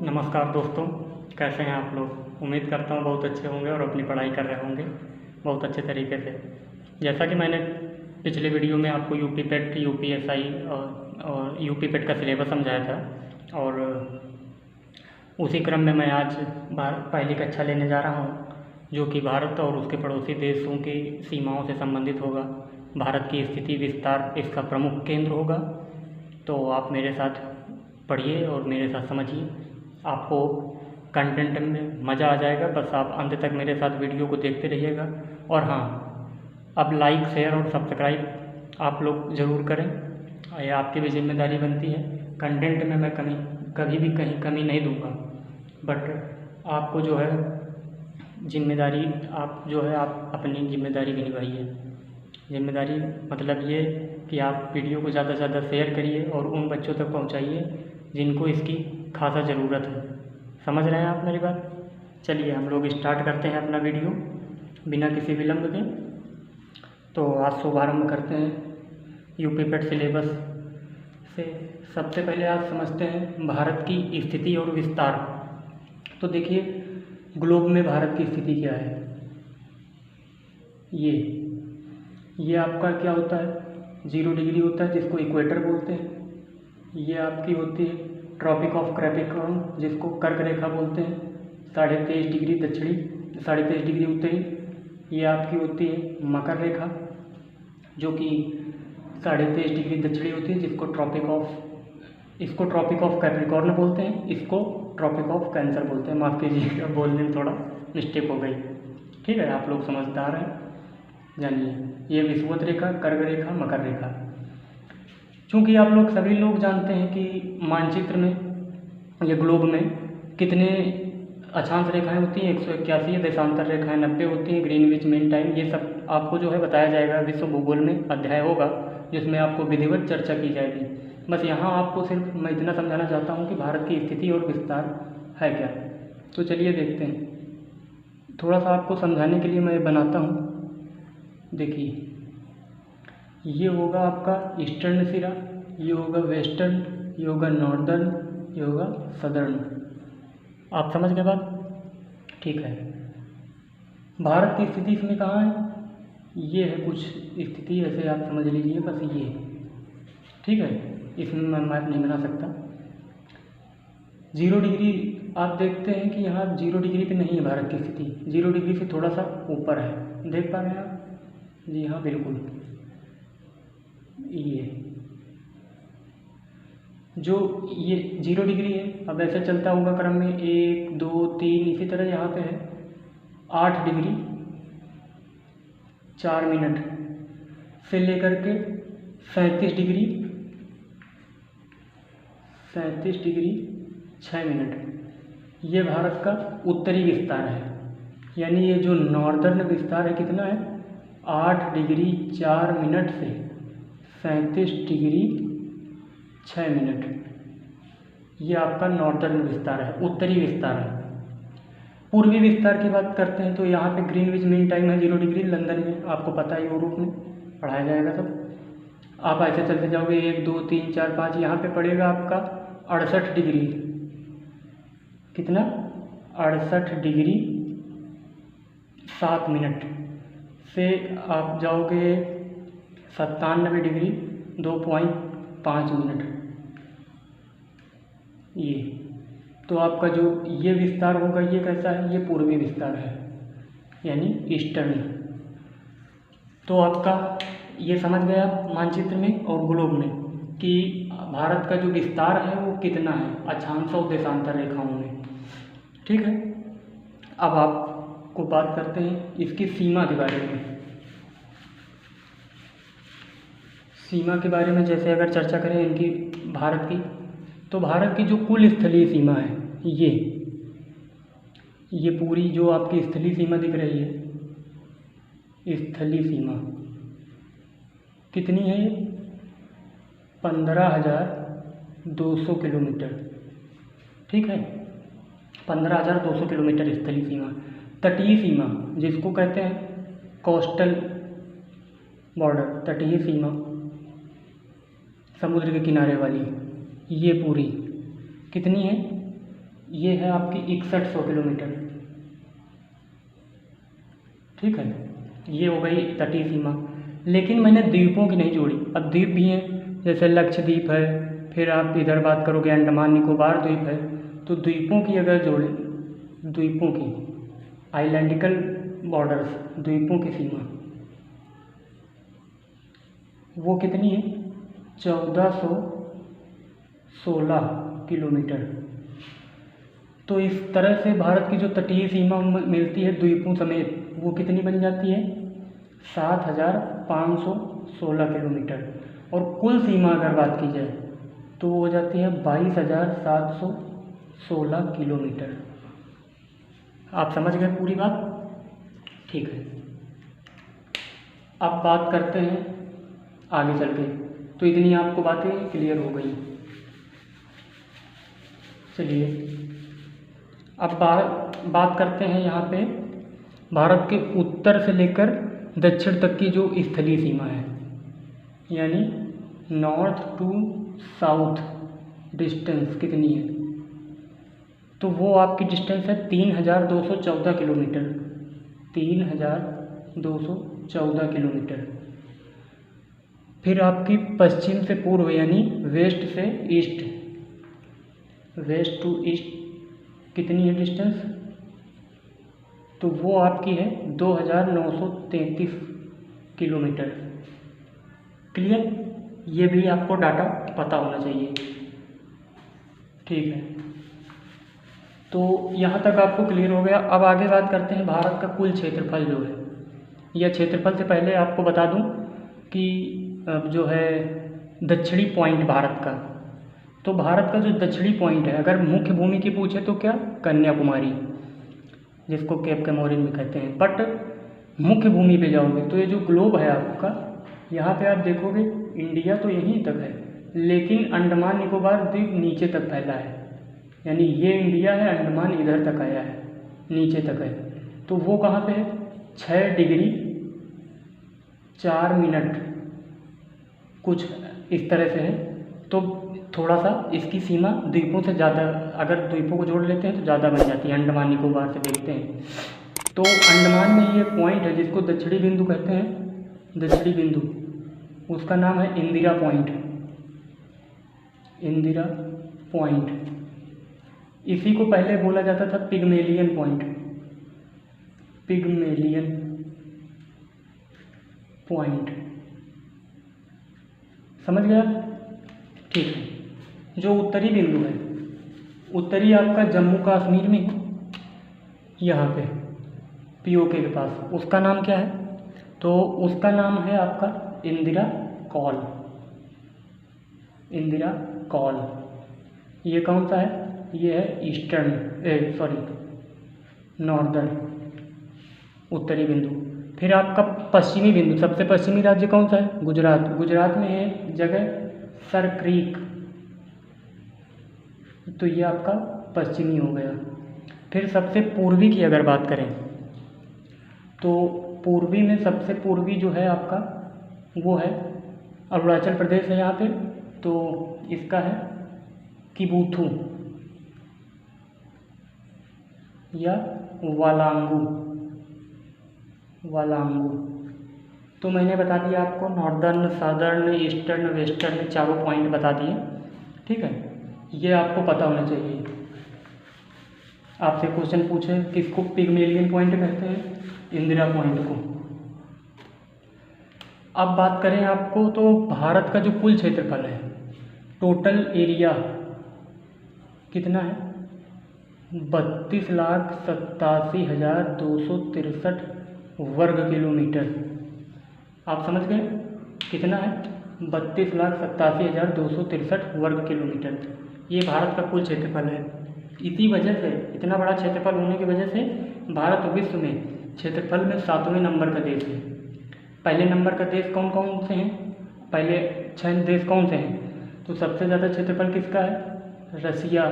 नमस्कार दोस्तों, कैसे हैं आप लोग। उम्मीद करता हूँ बहुत अच्छे होंगे और अपनी पढ़ाई कर रहे होंगे बहुत अच्छे तरीके से। जैसा कि मैंने पिछले वीडियो में आपको यूपी पेट, यूपीएसआई और यूपी पेट का सिलेबस समझाया था, और उसी क्रम में मैं आज पहली कक्षा लेने जा रहा हूँ, जो कि भारत और उसके पड़ोसी देशों की सीमाओं से संबंधित होगा। भारत की स्थिति विस्तार इसका प्रमुख केंद्र होगा। तो आप मेरे साथ पढ़िए और मेरे साथ समझिए, आपको कंटेंट में मज़ा आ जाएगा। बस आप अंत तक मेरे साथ वीडियो को देखते रहिएगा। और हाँ, अब लाइक, शेयर और सब्सक्राइब आप लोग ज़रूर करें, ये आपकी भी जिम्मेदारी बनती है। कंटेंट में मैं कभी भी कहीं कमी नहीं दूंगा, बट आपको जो है जिम्मेदारी, आप अपनी जिम्मेदारी भी निभाइए। जिम्मेदारी मतलब ये कि आप वीडियो को ज़्यादा से ज़्यादा शेयर करिए और उन बच्चों तक पहुंचाइए जिनको इसकी खासा ज़रूरत है। समझ रहे हैं आप मेरी बात। चलिए हम लोग स्टार्ट करते हैं अपना वीडियो बिना किसी विलंब के। तो आज शुभारंभ करते हैं यूपी पेट सिलेबस से। सबसे पहले आप समझते हैं भारत की स्थिति और विस्तार। तो देखिए, ग्लोब में भारत की स्थिति क्या है। ये आपका क्या होता है, 0 डिग्री होता है जिसको इक्वेटर बोलते हैं। ये आपकी होती है ट्रॉपिक ऑफ कैप्रिकॉर्न जिसको कर्क रेखा बोलते हैं, 23.5 डिग्री दक्षिणी, 23.5 डिग्री उत्तरी। ये आपकी होती है मकर रेखा जो कि 23.5 डिग्री दक्षिणी होती है, इसको ट्रॉपिक ऑफ कैप्रिकॉर्न बोलते हैं, इसको ट्रॉपिक ऑफ कैंसर बोलते हैं। माफ़ कीजिएगा, बोलने में थोड़ा मिस्टेक हो गई। ठीक है, आप लोग समझदार हैं, जानिए। ये विषुवत रेखा, कर्क रेखा, मकर रेखा। चूँकि आप लोग सभी लोग जानते हैं कि मानचित्र में या ग्लोब में कितने अक्षांश रेखाएं होती हैं, 181 देशांतर रेखाएं 90 होती हैं, ग्रीनविच मीन टाइम, ये सब आपको जो है बताया जाएगा। विश्व भूगोल में अध्याय होगा जिसमें आपको विधिवत चर्चा की जाएगी। बस यहाँ आपको सिर्फ मैं इतना समझाना चाहता हूँ कि भारत की स्थिति और विस्तार है क्या। तो चलिए देखते हैं। थोड़ा सा आपको समझाने के लिए मैं बनाता हूँ। देखिए, ये होगा आपका ईस्टर्न सिरा, ये होगा वेस्टर्न, ये होगा नॉर्दर्न, ये होगा सदर्न। आप समझ गए बात। ठीक है, भारत की स्थिति इसमें कहाँ है, ये है कुछ स्थिति, ऐसे आप समझ लीजिए। बस ये ठीक है, इसमें मैं मैप नहीं बना सकता। 0 डिग्री आप देखते हैं कि यहाँ 0 डिग्री पे नहीं है भारत की स्थिति, 0 डिग्री से थोड़ा सा ऊपर है। देख पा रहे हैं आप। जी हाँ, बिल्कुल। ये 0 डिग्री है। अब ऐसे चलता होगा क्रम में 1 2 3, इसी तरह यहाँ पे है 8 डिग्री 4 मिनट से लेकर के 37 डिग्री 6 मिनट। ये भारत का उत्तरी विस्तार है। यानी ये जो नॉर्दर्न विस्तार है कितना है, 8 डिग्री 4 मिनट से 37 डिग्री 6 मिनट। ये आपका नॉर्दर्न विस्तार है, उत्तरी विस्तार है। पूर्वी विस्तार की बात करते हैं तो यहाँ पे ग्रीनविच मीन टाइम है 0 डिग्री। लंदन में आपको पता है, यूरोप में पढ़ाया जाएगा सब। आप ऐसे चलते जाओगे 1 2 3 4 5, यहाँ पे पड़ेगा आपका 68 डिग्री। कितना, 68 डिग्री 7 मिनट से आप जाओगे 97 डिग्री 2.5 मिनट। ये तो आपका जो ये विस्तार होगा, ये कैसा है, ये पूर्वी विस्तार है, यानी ईस्टर्न। तो आपका ये समझ गया मानचित्र में और ग्लोब में कि भारत का जो विस्तार है वो कितना है अक्षांश और देशांतर रेखाओं में। ठीक है, अब आपको बात करते हैं इसकी सीमा के बारे में। सीमा के बारे में जैसे अगर चर्चा करें इनकी, भारत की, तो भारत की जो कुल स्थलीय सीमा है, ये पूरी जो आपकी स्थलीय सीमा दिख रही है, स्थलीय सीमा कितनी है, 15,200 किलोमीटर। ठीक है, 15,200 किलोमीटर स्थलीय सीमा। तटीय सीमा जिसको कहते हैं कोस्टल बॉर्डर, तटीय सीमा, समुद्र के किनारे वाली, ये पूरी कितनी है, ये है आपकी 6100 किलोमीटर। ठीक है, ये हो गई तटीय सीमा। लेकिन मैंने द्वीपों की नहीं जोड़ी। अब द्वीप भी हैं, जैसे लक्षद्वीप है, फिर आप इधर बात करोगे अंडमान निकोबार द्वीप है। तो द्वीपों की अगर जोड़े, द्वीपों की आइलैंडिकल बॉर्डर्स, द्वीपों की सीमा वो कितनी है? 1416 किलोमीटर। तो इस तरह से भारत की जो तटीय सीमा मिलती है द्वीपों समेत, वो कितनी बन जाती है? 7516 किलोमीटर। और कुल सीमा अगर बात की जाए तो वो हो जाती है 22716 किलोमीटर। आप समझ गए पूरी बात? ठीक है, अब बात करते हैं आगे चल के। तो इतनी आपको बातें क्लियर हो गई। चलिए अब बात करते हैं यहाँ पे भारत के उत्तर से लेकर दक्षिण तक की जो स्थलीय सीमा है, यानी नॉर्थ टू साउथ डिस्टेंस कितनी है? तो वो आपकी डिस्टेंस है 3214 किलोमीटर। 3214 किलोमीटर। फिर आपकी पश्चिम से पूर्व यानी वेस्ट से ईस्ट, वेस्ट टू ईस्ट कितनी है डिस्टेंस? तो वो आपकी है 2933 किलोमीटर। क्लियर? ये भी आपको डाटा पता होना चाहिए। ठीक है, तो यहाँ तक आपको क्लियर हो गया। अब आगे बात करते हैं भारत का कुल क्षेत्रफल जो है। यह क्षेत्रफल से पहले आपको बता दूं कि अब जो है दक्षिणी पॉइंट भारत का, तो भारत का जो दक्षिणी पॉइंट है, अगर मुख्य भूमि की पूछे तो क्या? कन्याकुमारी, जिसको केप कैमोरिन में कहते हैं। बट मुख्य भूमि पे जाओगे तो ये जो ग्लोब है आपका, यहाँ पे आप देखोगे इंडिया तो यहीं तक है, लेकिन अंडमान निकोबार द्वीप नीचे तक फैला है। यानी ये इंडिया है, अंडमान इधर तक आया है, नीचे तक है। तो वो कहाँ पे है? 6 डिग्री 4 मिनट कुछ इस तरह से है। तो थोड़ा सा इसकी सीमा द्वीपों से ज़्यादा, अगर द्वीपों को जोड़ लेते हैं तो ज़्यादा बन जाती है अंडमान निकोबार से देखते हैं। तो अंडमान में ये पॉइंट है जिसको दक्षिणी बिंदु कहते हैं। दक्षिणी बिंदु, उसका नाम है इंदिरा पॉइंट। इंदिरा पॉइंट, इसी को पहले बोला जाता था पिग्मेलियन पॉइंट। पिग्मेलियन पॉइंट, समझ गया? ठीक है, जो उत्तरी बिंदु है, उत्तरी आपका जम्मू कश्मीर में, यहाँ पे पीओके के पास, उसका नाम क्या है? तो उसका नाम है आपका इंदिरा कॉल। इंदिरा कॉल। ये कौन सा है? ये है ईस्टर्न, नॉर्दर्न, उत्तरी बिंदु। फिर आपका पश्चिमी बिंदु, सबसे पश्चिमी राज्य कौन सा है? गुजरात। गुजरात में है जगह सर क्रीक, तो ये आपका पश्चिमी हो गया। फिर सबसे पूर्वी की अगर बात करें तो पूर्वी में सबसे पूर्वी जो है आपका वो है अरुणाचल प्रदेश है यहाँ पे। तो इसका है किबुथु या वालांगू। वालांगू। तो मैंने बता दिया आपको नॉर्दर्न, सादर्न, ईस्टर्न, वेस्टर्न, चारों पॉइंट बता दिए। ठीक है, ये आपको पता होना चाहिए। आपसे क्वेश्चन पूछे किसको पिग्मेलियन पॉइंट कहते हैं? इंदिरा पॉइंट को। अब बात करें आपको तो भारत का जो कुल क्षेत्रफल है, टोटल एरिया कितना है? 32,87,263 वर्ग किलोमीटर। आप समझ गए कितना है? 32,87,263 वर्ग किलोमीटर। ये भारत का कुल क्षेत्रफल है। इसी वजह से, इतना बड़ा क्षेत्रफल होने की वजह से भारत विश्व में क्षेत्रफल में 7वें नंबर का देश है। पहले नंबर का देश कौन कौन से हैं? पहले 6 देश कौन से हैं? तो सबसे ज़्यादा क्षेत्रफल किसका है? रसिया,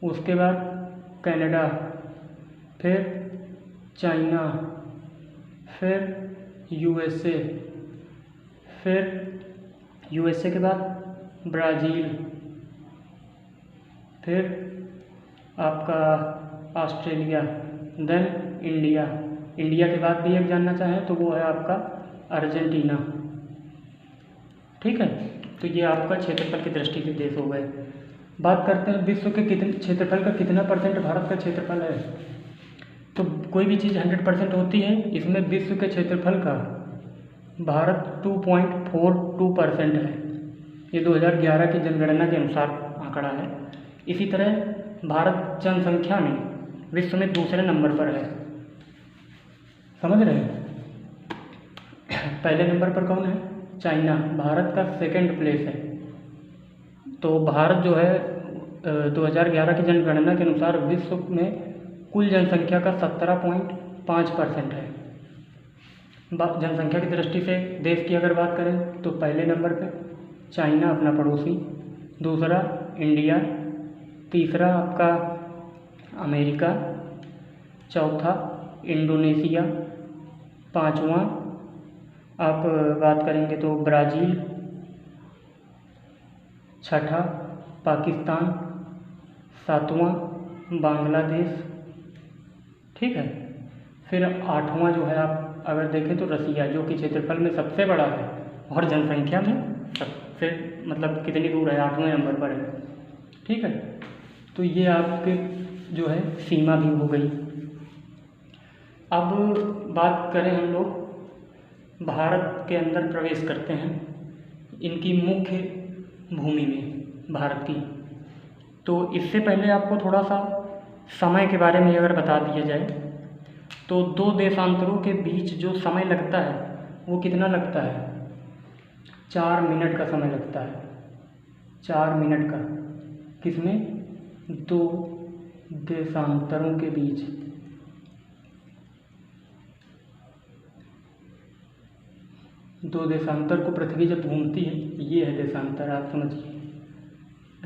उसके बाद कनाडा, फिर चाइना, फिर यूएसए, फिर यूएसए के बाद ब्राज़ील, फिर आपका ऑस्ट्रेलिया, देन इंडिया। इंडिया के बाद भी एक जानना चाहें तो वो है आपका अर्जेंटीना। ठीक है, तो ये आपका क्षेत्रफल की दृष्टि से देश हो गए। बात करते हैं विश्व के कितने क्षेत्रफल का कितना परसेंट भारत का क्षेत्रफल है। तो कोई भी चीज़ 100% होती है, इसमें विश्व के क्षेत्रफल का भारत 2.42% है। ये 2011 की जनगणना के अनुसार आंकड़ा है। इसी तरह भारत जनसंख्या में विश्व में दूसरे नंबर पर है, समझ रहे हैं। पहले नंबर पर कौन है? चाइना, भारत का सेकंड प्लेस है। तो भारत जो है 2011 की जनगणना के अनुसार विश्व में कुल जनसंख्या का 17.5% है। जनसंख्या की दृष्टि से देश की अगर बात करें तो पहले नंबर पे चाइना अपना पड़ोसी, दूसरा इंडिया, तीसरा आपका अमेरिका, चौथा इंडोनेशिया, पांचवा आप बात करेंगे तो ब्राज़ील, छठा पाकिस्तान, सातवां बांग्लादेश। ठीक है, फिर आठवां जो है आप अगर देखें तो रसिया, जो कि क्षेत्रफल में सबसे बड़ा है और जनसंख्या में सबसे मतलब कितनी दूर है, 8वें नंबर पर है। ठीक है, तो ये आपके जो है सीमा भी हो गई। अब बात करें हम लोग भारत के अंदर प्रवेश करते हैं इनकी मुख्य भूमि में भारत की। तो इससे पहले आपको थोड़ा सा समय के बारे में अगर बता दिया जाए तो दो देशांतरों के बीच जो समय लगता है वो कितना लगता है? 4 मिनट का समय लगता है। 4 मिनट का, किसमें? दो देशांतरों के बीच। दो देशांतर को पृथ्वी जब घूमती है, ये है देशांतर, आप समझिए।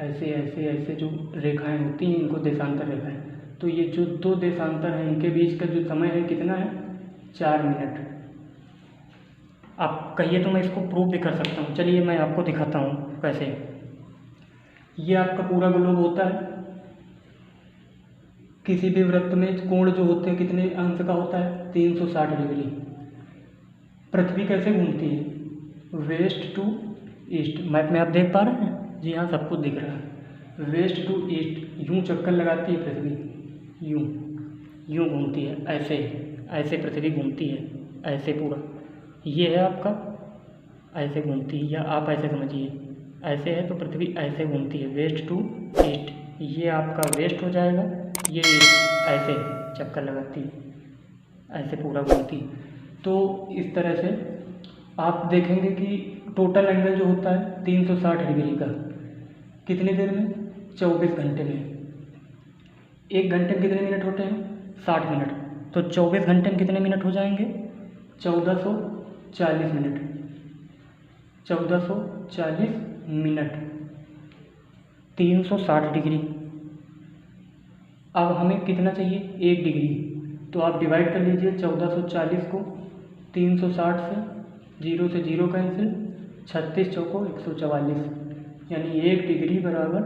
ऐसे ऐसे ऐसे जो रेखाएं होती हैं इनको देशांतर रेखाएं। तो ये जो दो देशांतर हैं इनके बीच का जो समय है कितना है? 4 मिनट। आप कहिए तो मैं इसको प्रूव भी कर सकता हूँ। चलिए मैं आपको दिखाता हूँ कैसे। ये आपका पूरा ग्लोब होता है। किसी भी वृत्त में कोण जो होते हैं कितने अंश का होता है? 360 डिग्री। पृथ्वी कैसे घूमती है? Waste to east. मैप में आप देख पा रहे हैं? जी हाँ, सब कुछ दिख रहा है। वेस्ट टू ईस्ट यूँ चक्कर लगाती है पृथ्वी, यूँ घूमती है। ऐसे ऐसे पृथ्वी घूमती है, ऐसे पूरा। ये है आपका, ऐसे घूमती है, या आप ऐसे समझिए, ऐसे है तो पृथ्वी ऐसे घूमती है, वेस्ट टू ईस्ट। ये आपका वेस्ट हो जाएगा, ये ईस्ट। ऐसे चक्कर लगाती है, ऐसे पूरा घूमती है। तो इस तरह से आप देखेंगे कि टोटल एंगल जो होता है 360 डिग्री का, कितनी देर में? 24 घंटे में। 1 घंटे में कितने मिनट होते हैं? 60 मिनट। तो 24 घंटे में कितने मिनट हो जाएंगे? 1440 मिनट। 1440 minute, 360 degree. अब हमें कितना चाहिए? 1 डिग्री। तो आप डिवाइड कर लीजिए 1440 को 360 से, 0 से 0 कैंसिल, 36 चौको 144, यानी 1 डिग्री बराबर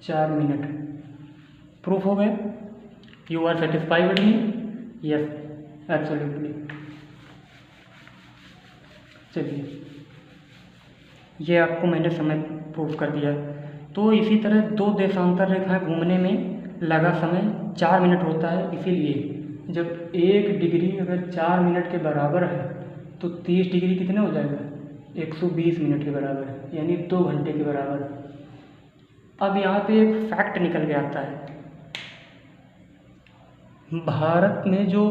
4 मिनट। प्रूफ हो गया? You are satisfied with me? Yes, absolutely. चलिए, ये आपको मैंने समय प्रूफ कर दिया। तो इसी तरह दो देशांतर रेखाएं घूमने में लगा समय 4 मिनट होता है। इसीलिए जब 1 डिग्री अगर 4 मिनट के बराबर है तो 30 डिग्री कितना हो जाएगा? 120 मिनट के बराबर है, यानी 2 घंटे के बराबर। अब यहाँ पे एक फैक्ट निकल के आता है। भारत में जो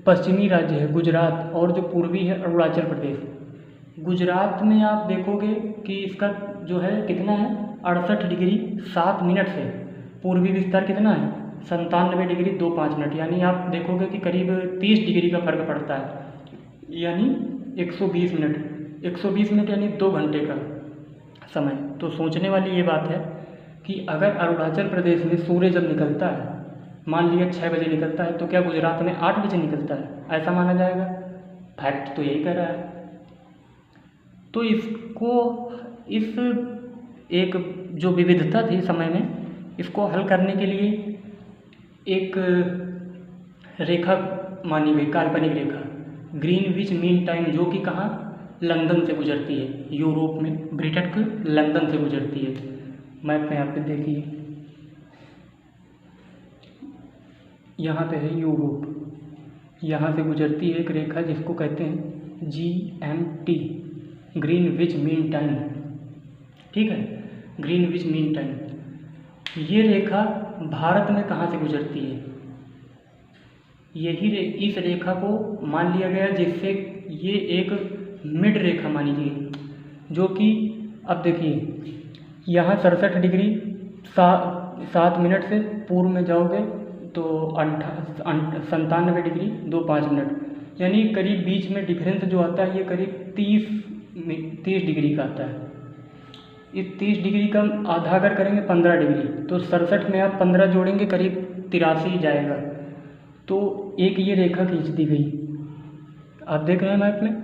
पश्चिमी राज्य है गुजरात और जो पूर्वी है अरुणाचल प्रदेश। गुजरात में आप देखोगे कि इसका जो है कितना है? 68 डिग्री 7 मिनट से पूर्वी विस्तार कितना है? 97 डिग्री 25 मिनट। यानी आप देखोगे कि करीब 30 डिग्री का फर्क पड़ता है, यानी 120 मिनट। 120 मिनट यानी 2 घंटे का समय। तो सोचने वाली ये बात है कि अगर अरुणाचल प्रदेश में सूर्य जब निकलता है, मान लिया 6 बजे निकलता है, तो क्या गुजरात में 8 बजे निकलता है? ऐसा माना जाएगा। फैक्ट तो यही कह रहा है। तो इसको, इस एक जो विविधता थी समय में, इसको हल करने के लिए एक रेखा मानी गई, काल्पनिक रेखा, ग्रीनविच मीन टाइम, जो कि कहाँ, लंदन से गुजरती है, यूरोप में, ब्रिटेन के लंदन से गुजरती है। मैप में यहाँ पे देखिए, यहाँ पे है यूरोप, यहाँ से गुजरती है एक रेखा जिसको कहते हैं GMT, ग्रीनविच मीन टाइम। ठीक है, ग्रीनविच मीन टाइम। ये रेखा भारत में कहाँ से गुजरती है? इस रेखा को मान लिया गया जिससे ये एक मिड रेखा मानी गई, जो कि अब देखिए यहाँ 67 डिग्री 7 मिनट से पूर्व में जाओगे तो 97 डिग्री 25 मिनट, यानी करीब बीच में डिफरेंस जो आता है ये करीब 30 डिग्री का आता है। इस 30 डिग्री का आधा अगर करेंगे 15 डिग्री, तो 67 में आप 15 जोड़ेंगे करीब 83 जाएगा। तो एक ये रेखा खींच दी गई, आप देख रहे हैं मैप में।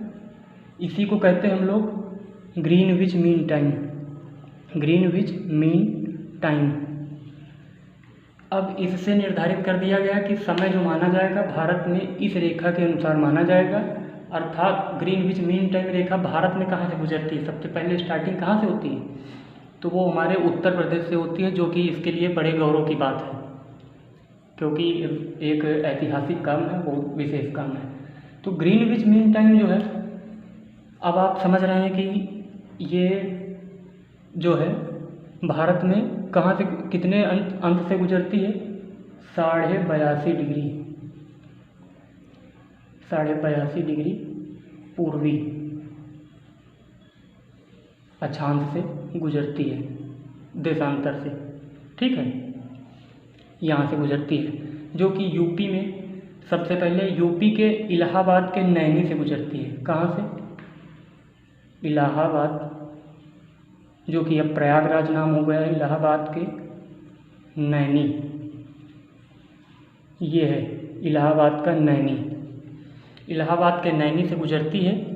इसी को कहते हैं हम लोग Greenwich mean time, Greenwich mean time. अब इससे निर्धारित कर दिया गया कि समय जो माना जाएगा भारत में इस रेखा के अनुसार माना जाएगा, अर्थात ग्रीनविच मीन टाइम रेखा भारत में कहाँ से गुजरती है, सबसे पहले स्टार्टिंग कहाँ से होती है, तो वो हमारे उत्तर प्रदेश से होती है, जो कि इसके लिए बड़े गौरव की बात है, क्योंकि एक ऐतिहासिक काम है, बहुत विशेष काम है। तो ग्रीनविच मीन टाइम जो है, अब आप समझ रहे हैं कि ये जो है भारत में कहाँ से कितने अंश से गुजरती है, 82.5 डिग्री, 82.5 डिग्री पूर्वी अक्षांश से गुजरती है, देशांतर से। ठीक है, यहाँ से गुजरती है, जो कि यूपी में सबसे पहले यूपी के इलाहाबाद के नैनी से गुजरती है। कहाँ से? इलाहाबाद, जो कि अब प्रयागराज नाम हो गया है, इलाहाबाद के नैनी, ये है इलाहाबाद का नैनी, इलाहाबाद के नैनी से गुजरती है।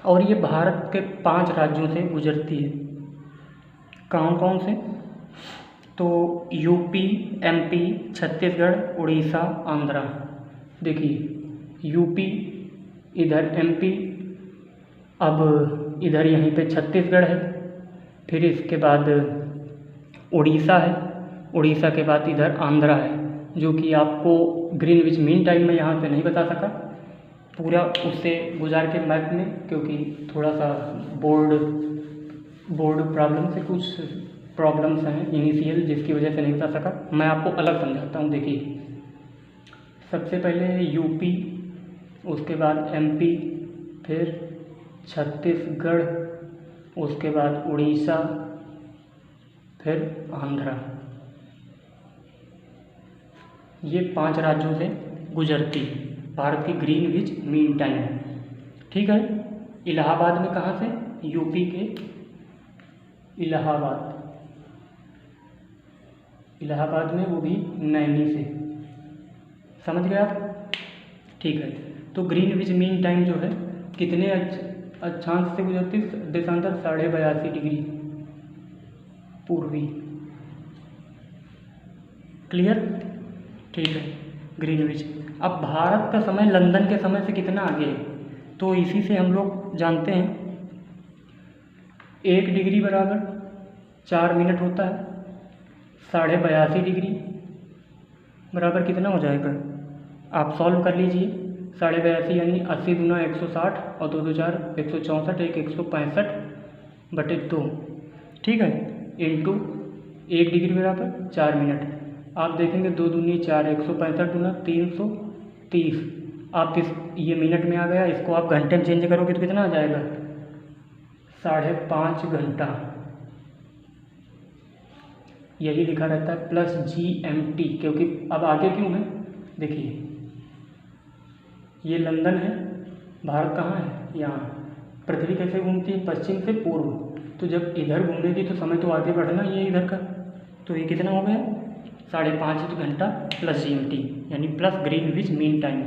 और ये भारत के 5 राज्यों से गुजरती है। कौन कौन से? तो यूपी, MP, छत्तीसगढ़, उड़ीसा, आंध्रा। देखिए यूपी, इधर MP, अब इधर यहीं पे छत्तीसगढ़ है, फिर इसके बाद उड़ीसा है, उड़ीसा के बाद इधर आंध्रा है, जो कि आपको ग्रीनविच मीन टाइम में यहाँ पे नहीं बता सका पूरा, उससे गुजार के मैप में, क्योंकि थोड़ा सा बोर्ड प्रॉब्लम से कुछ प्रॉब्लम्स हैं इनिशियल, जिसकी वजह से नहीं बता सका। मैं आपको अलग समझाता हूँ। देखिए सबसे पहले यूपी, उसके बाद MP, फिर छत्तीसगढ़, उसके बाद उड़ीसा, फिर आंध्रा। ये 5 राज्यों से गुजरती है भारत की ग्रीनविच मीन टाइम। ठीक है, इलाहाबाद में कहाँ से? यूपी के इलाहाबाद, इलाहाबाद में, वो भी नैनी से। समझ गए आप? ठीक है, तो ग्रीनविच मीन टाइम जो है कितने अक्षांश से गुजरती है? देशांतर 82.5 डिग्री पूर्वी। क्लियर? ठीक है, ग्रीनविच। अब भारत का समय लंदन के समय से कितना आगे है, तो इसी से हम लोग जानते हैं 1 डिग्री बराबर 4 मिनट होता है, 82.5 डिग्री बराबर कितना हो जाएगा, आप सॉल्व कर लीजिए। 82.5 यानी 80 गुना 160 और 2 2 4 164, एक 165/2। ठीक है, इंटू 1 डिग्री बराबर 4 मिनट। आप देखेंगे 2 दूनी 4, 165 गुना 330। आप ये मिनट में आ गया, इसको आप घंटे में चेंज करोगे तो कितना आ जाएगा? 5.5 घंटा। यही लिखा रहता है प्लस GMT, क्योंकि अब आगे क्यों है, देखिए ये लंदन है, भारत कहाँ है? यहाँ। पृथ्वी कैसे घूमती है? पश्चिम से पूर्व, तो जब इधर घूमेगी तो समय तो आगे बढ़ना ही है इधर का, तो ये कितना हो गया? 5.5 घंटा प्लस GMT, यानी प्लस ग्रीनविच मीन टाइम।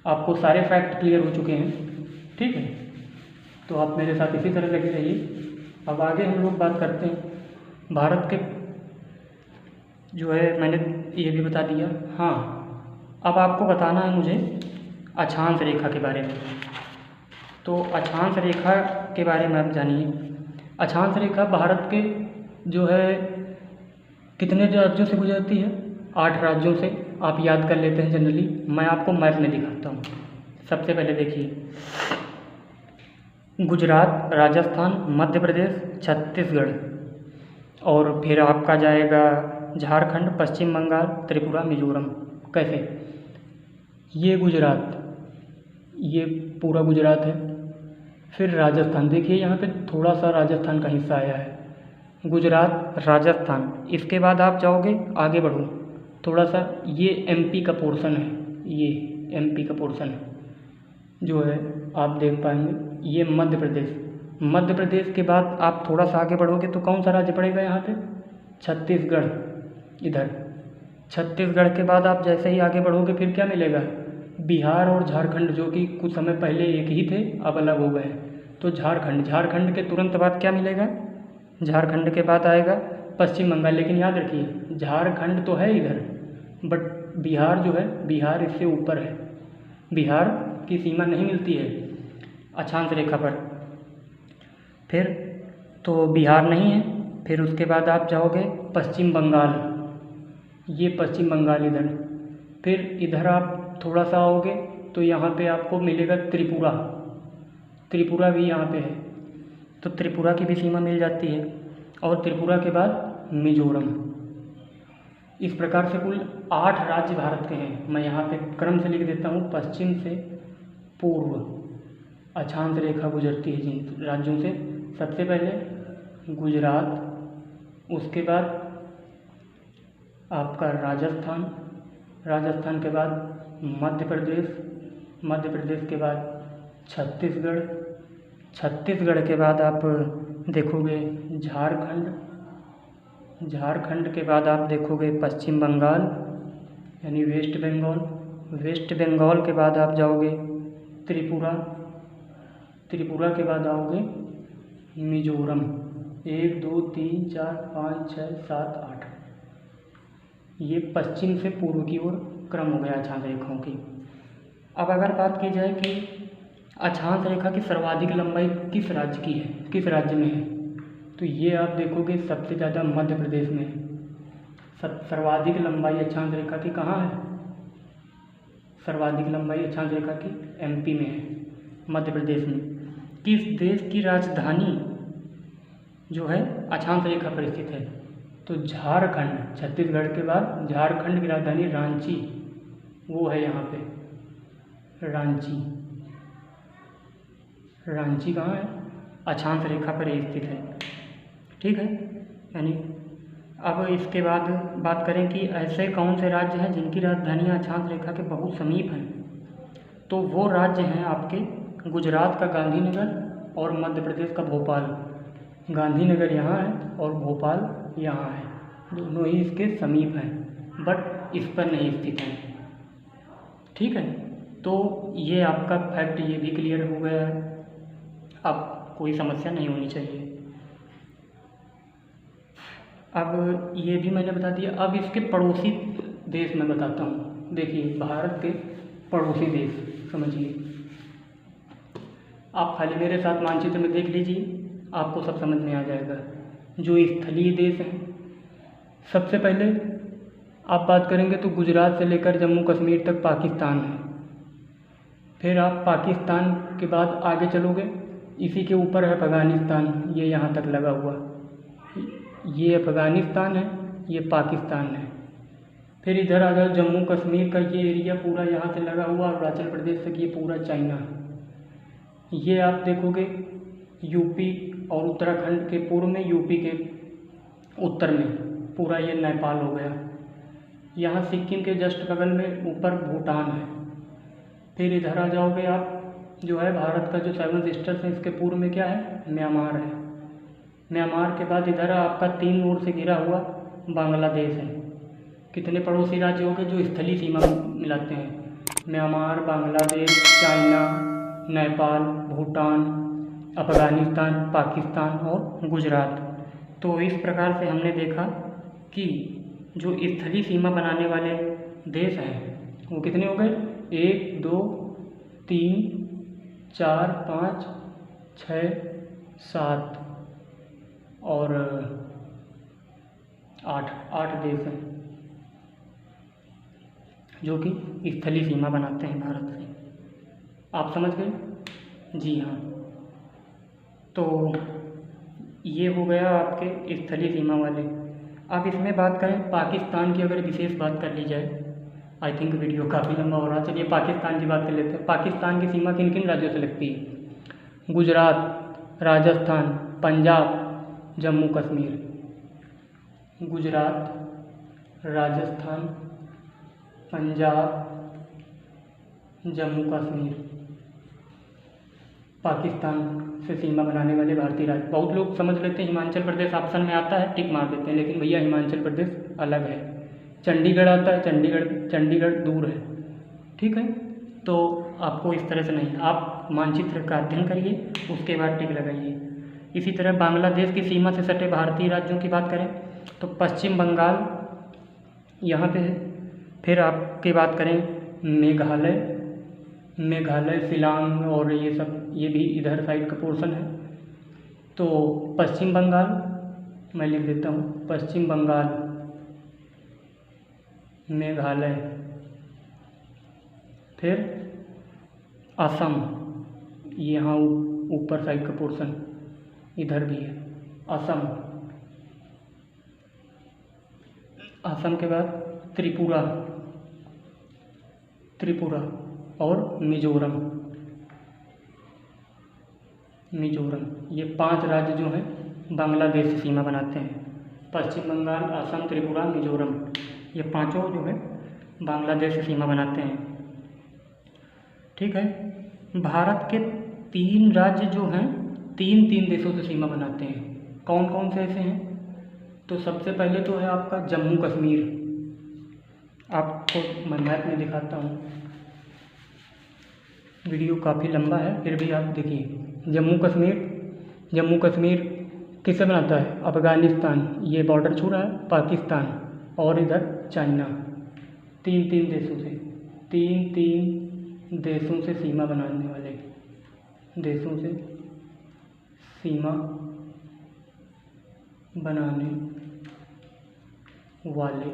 आपको सारे फैक्ट क्लियर हो चुके हैं। ठीक है, तो आप मेरे साथ इसी तरह लगे रहिए। अब आगे हम लोग बात करते हैं भारत के जो है मैंने ये भी बता दिया। हाँ, अब आपको बताना है मुझे अक्षांश रेखा के बारे में। तो अक्षांश रेखा के बारे में आप जानिए। अक्षांश रेखा भारत के जो है कितने राज्यों से गुजरती है? 8 राज्यों से। आप याद कर लेते हैं जनरली, मैं आपको मैप में दिखाता हूँ। सबसे पहले देखिए, गुजरात, राजस्थान, मध्य प्रदेश, छत्तीसगढ़, और फिर आपका जाएगा झारखंड, पश्चिम बंगाल, त्रिपुरा, मिजोरम। कैसे? ये गुजरात, ये पूरा गुजरात है। फिर राजस्थान, देखिए यहाँ पे थोड़ा सा राजस्थान का हिस्सा आया है। गुजरात, राजस्थान, इसके बाद आप जाओगे, आगे बढ़ो थोड़ा सा, ये एमपी का पोर्शन है, ये एमपी का पोर्शन है जो है आप देख पाएंगे। ये मध्य प्रदेश, मध्य प्रदेश के बाद आप थोड़ा सा आगे बढ़ोगे तो कौन सा राज्य पड़ेगा यहाँ पे? छत्तीसगढ़। इधर छत्तीसगढ़ के बाद आप जैसे ही आगे बढ़ोगे फिर क्या मिलेगा? बिहार और झारखंड, जो कि कुछ समय पहले एक ही थे, अब अलग हो गए। तो झारखंड, झारखंड के तुरंत बाद क्या मिलेगा? झारखंड के बाद आएगा पश्चिम बंगाल। लेकिन याद रखिए, झारखंड तो है इधर, बट बिहार जो है, बिहार इससे ऊपर है। बिहार की सीमा नहीं मिलती है अक्षांश रेखा पर। फिर तो बिहार नहीं है। फिर उसके बाद आप जाओगे पश्चिम बंगाल, ये पश्चिम बंगाल इधर। फिर इधर आप थोड़ा सा आओगे तो यहाँ पे आपको मिलेगा त्रिपुरा, त्रिपुरा भी यहाँ पे है, तो त्रिपुरा की भी सीमा मिल जाती है। और त्रिपुरा के बाद मिजोरम। इस प्रकार से कुल 8 राज्य भारत के हैं। मैं यहाँ पे क्रम से लिख देता हूँ। पश्चिम से पूर्व अक्षांश रेखा गुजरती है जिन राज्यों से, सबसे पहले गुजरात, उसके बाद आपका राजस्थान, राजस्थान के बाद मध्य प्रदेश, मध्य प्रदेश के बाद छत्तीसगढ़, छत्तीसगढ़ के बाद आप देखोगे झारखंड, झारखंड के बाद आप देखोगे पश्चिम बंगाल यानी वेस्ट बंगाल, वेस्ट बंगाल के बाद आप जाओगे त्रिपुरा, त्रिपुरा के बाद आओगे मिजोरम। 1 2 3 4 5 6 7 8, ये पश्चिम से पूर्व की ओर क्रम हो गया अक्षांश रेखाओं की। अब अगर बात की जाए कि अक्षांश रेखा की सर्वाधिक लंबाई किस राज्य की है, किस राज्य में है, तो ये आप देखोगे सबसे ज़्यादा मध्य प्रदेश में है। सर्वाधिक लंबाई अक्षांश रेखा की कहाँ है? सर्वाधिक लंबाई अक्षांश रेखा की एमपी में है, मध्य प्रदेश में। किस देश की राजधानी जो है अक्षांश रेखा पर स्थित है? तो झारखंड, छत्तीसगढ़ के बाद झारखंड की राजधानी रांची, वो है यहाँ पे रांची। रांची कहाँ है? अक्षांश रेखा पर ही स्थित है। ठीक है, यानी अब इसके बाद बात करें कि ऐसे कौन से राज्य हैं जिनकी राजधानी अक्षांश रेखा के बहुत समीप हैं। तो वो राज्य हैं आपके गुजरात का गांधीनगर और मध्य प्रदेश का भोपाल। गांधीनगर यहाँ है और भोपाल यहाँ है, दोनों ही इसके समीप हैं, बट इस पर नहीं स्थित हैं। ठीक है, तो ये आपका फैक्ट ये भी क्लियर हो गया है। अब कोई समस्या नहीं होनी चाहिए। अब ये भी मैंने बता दिया। अब इसके पड़ोसी देश मैं बताता हूँ। देखिए, भारत के पड़ोसी देश समझिए। आप खाली मेरे साथ मानचित्र में देख लीजिए, आपको सब समझ में आ जाएगा। जो स्थलीय देश हैं, सबसे पहले आप बात करेंगे तो गुजरात से लेकर जम्मू कश्मीर तक पाकिस्तान है। फिर आप पाकिस्तान के बाद आगे चलोगे, इसी के ऊपर है अफ़गानिस्तान, ये यहाँ तक लगा हुआ, ये अफ़गानिस्तान है, ये पाकिस्तान है। फिर इधर आ जाओ, जम्मू कश्मीर का ये एरिया पूरा यहाँ से लगा हुआ, अरुणाचल प्रदेश तक ये पूरा चाइना है। ये आप देखोगे यूपी और उत्तराखंड के पूर्व में, यूपी के उत्तर में पूरा ये नेपाल हो गया। यहाँ सिक्किम के जस्ट बगल में ऊपर भूटान है। फिर इधर आ जाओगे आप, जो है भारत का जो 7 सिस्टर्स है, इसके पूर्व में क्या है? म्यांमार है। म्यांमार के बाद इधर आपका 3 ओर से घिरा हुआ बांग्लादेश है। कितने पड़ोसी राज्य हो गए जो स्थलीय सीमा मिलाते हैं? म्यांमार, बांग्लादेश, चाइना, नेपाल, भूटान, अफ़गानिस्तान, पाकिस्तान और गुजरात। तो इस प्रकार से हमने देखा कि जो स्थलीय सीमा बनाने वाले देश हैं वो कितने हो गए? 1 2 3 4 5 6 7 और 8 देश हैं जो कि स्थलीय सीमा बनाते हैं भारत से। आप समझ गए? जी हाँ। तो ये हो गया आपके स्थलीय सीमा वाले। अब इसमें बात करें पाकिस्तान की, अगर विशेष बात कर ली जाए, आई थिंक वीडियो काफ़ी लंबा हो रहा है, चलिए पाकिस्तान की बात कर लेते हैं। पाकिस्तान की सीमा किन किन राज्यों से लगती है? गुजरात, राजस्थान, पंजाब, जम्मू कश्मीर। गुजरात, राजस्थान, पंजाब, जम्मू कश्मीर पाकिस्तान से सीमा बनाने वाले भारतीय राज्य। बहुत लोग समझ लेते हैं हिमाचल प्रदेश ऑप्शन में आता है, टिक मार देते हैं, लेकिन भैया हिमाचल प्रदेश अलग है। चंडीगढ़ आता है, चंडीगढ़ दूर है, ठीक है। तो आपको इस तरह से नहीं, आप मानचित्र का अध्ययन करिए, उसके बाद टिक लगाइए। इसी तरह बांग्लादेश की सीमा से सटे भारतीय राज्यों की बात करें तो पश्चिम बंगाल यहाँ पे है। फिर आपकी बात करें मेघालय, शिलांग और ये सब, ये भी इधर साइड का पोर्शन है। तो पश्चिम बंगाल मैं लिख देता हूँ, पश्चिम बंगाल, मेघालय, फिर असम, यहाँ ऊपर साइड का पोर्शन इधर भी है, असम के बाद त्रिपुरा और मिजोरम। ये 5 राज्य जो हैं बांग्लादेश से सीमा बनाते हैं। पश्चिम बंगाल, असम, त्रिपुरा, मिजोरम, ये 5 जो है बांग्लादेश से सीमा बनाते हैं, ठीक है। भारत के 3 राज्य जो हैं 3 देशों से सीमा बनाते हैं। कौन कौन से ऐसे हैं? तो सबसे पहले तो है आपका जम्मू कश्मीर। आपको मैं मैप में दिखाता हूँ, वीडियो काफ़ी लंबा है फिर भी आप देखिए। जम्मू कश्मीर किससे बनाता है? अफ़गानिस्तान, ये बॉर्डर छू रहा है, पाकिस्तान और इधर चाइना। 3 देशों से, 3 देशों से सीमा बनाने वाले, देशों से सीमा बनाने वाले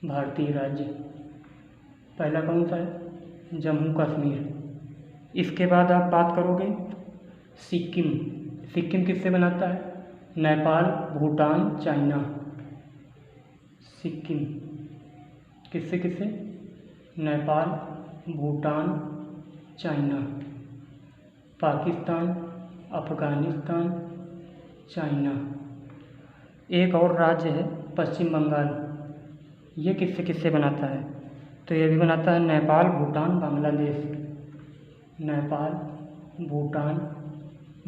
भारतीय राज्य। पहला कौन सा है? जम्मू कश्मीर। इसके बाद आप बात करोगे सिक्किम किससे बनाता है? नेपाल, भूटान, चाइना। सिक्किम किससे? नेपाल, भूटान, चाइना। पाकिस्तान, अफ़गानिस्तान, चाइना। एक और राज्य है पश्चिम बंगाल, ये किससे बनाता है? तो ये भी बनाता है नेपाल, भूटान, बांग्लादेश। नेपाल, भूटान,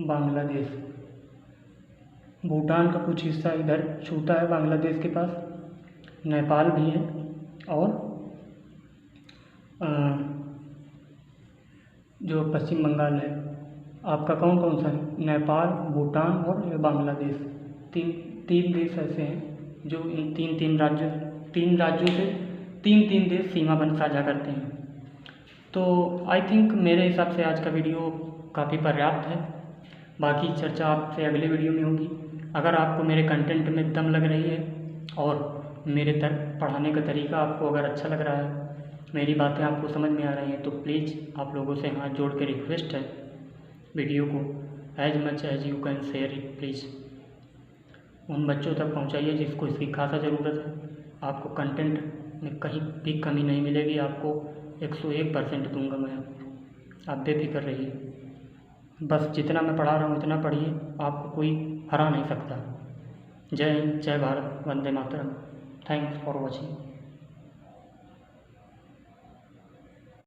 बांग्लादेश। भूटान का कुछ हिस्सा इधर छूता है बांग्लादेश के पास, नेपाल भी है और जो पश्चिम बंगाल है आपका कौन कौन सा है? नेपाल, भूटान और बांग्लादेश। तीन देश ऐसे हैं जो इन तीन राज्यों से तीन देश सीमा बन साझा करते हैं। तो आई थिंक मेरे हिसाब से आज का वीडियो काफ़ी पर्याप्त है। बाकी चर्चा आपसे अगले वीडियो में होगी। अगर आपको मेरे कंटेंट में दम लग रही है और मेरे तक पढ़ाने का तरीका आपको अगर अच्छा लग रहा है, मेरी बातें आपको समझ में आ रही हैं, तो प्लीज़ आप लोगों से हाथ जोड़ के रिक्वेस्ट है, वीडियो को as much as you can share it please उन बच्चों तक पहुंचाइए जिसको इसकी खासा ज़रूरत है। आपको कंटेंट में कहीं भी कमी नहीं मिलेगी, आपको 101% दूंगा मैं। आप बेफिक्र रहिए, बस जितना मैं पढ़ा रहा हूँ इतना पढ़िए, आपको कोई हरा नहीं सकता। जय हिंद, जय भारत, वंदे मातरम। Thanks for watching.